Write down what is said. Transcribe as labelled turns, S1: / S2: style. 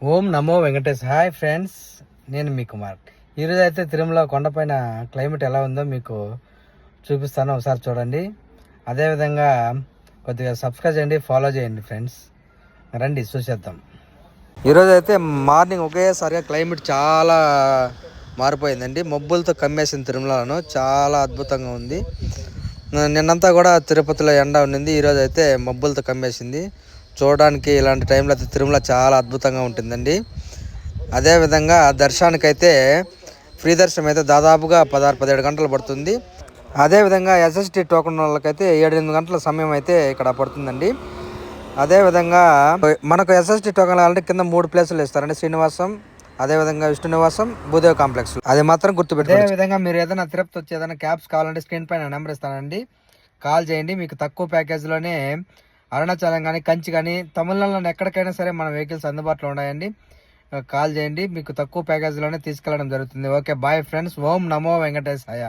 S1: ఓం నమో Venkatesh. Hi friends, నేను మీ కుమార్. ఈరోజు అయితే తిరుమల కొండపైన క్లైమేట్ ఎలా ఉందో మీకు చూపిస్తాను, ఒకసారి చూడండి. అదేవిధంగా కొద్దిగా సబ్స్క్రైబ్ చేయండి, ఫాలో చేయండి ఫ్రెండ్స్. రండి చూసేద్దాం. ఈరోజు అయితే మార్నింగ్ ఒకేసారిగా క్లైమేట్ చాలా మారిపోయిందండి. మబ్బులతో కమ్మేసింది తిరుమలను, చాలా అద్భుతంగా ఉంది. నిన్నంతా కూడా తిరుపతిలో ఎండ ఉండింది, ఈరోజు అయితే మబ్బులతో కమ్మేసింది. చూడడానికి ఇలాంటి టైంలో అయితే తిరుమల చాలా అద్భుతంగా ఉంటుందండి. అదేవిధంగా దర్శనానికైతే ఫ్రీ దర్శనం అయితే దాదాపుగా 16-17 గంటలు పడుతుంది. అదేవిధంగా ఎస్ఎస్టీ టోకెన్ వాళ్ళకైతే 7-8 గంటల సమయం అయితే ఇక్కడ పడుతుందండి. అదేవిధంగా మనకు ఎస్ఎస్టీ టోకెన్ కావాలంటే కింద 3 ప్లేసులు ఇస్తారండి. శ్రీనివాసం, అదేవిధంగా విష్ణు నివాసం, భూదేవ కాంప్లెక్స్. అది మాత్రం గుర్తుపెట్టుకోండి. అదేవిధంగా మీరు ఏదైనా తిరుపతి వచ్చి ఏదైనా క్యాబ్స్ కావాలంటే స్క్రీన్ పైన నెంబర్ ఇస్తానండి, కాల్ చేయండి. మీకు తక్కువ ప్యాకేజీలోనే అరుణాచలం కానీ, కంచి కానీ, తమిళనాడులో ఎక్కడికైనా సరే మన వెహికల్స్ అందుబాటులో ఉన్నాయండి. కాల్ చేయండి, మీకు తక్కువ ప్యాకేజీలోనే తీసుకెళ్ళడం జరుగుతుంది. Okay, bye friends. ఓం నమో వెంకటేశాయ.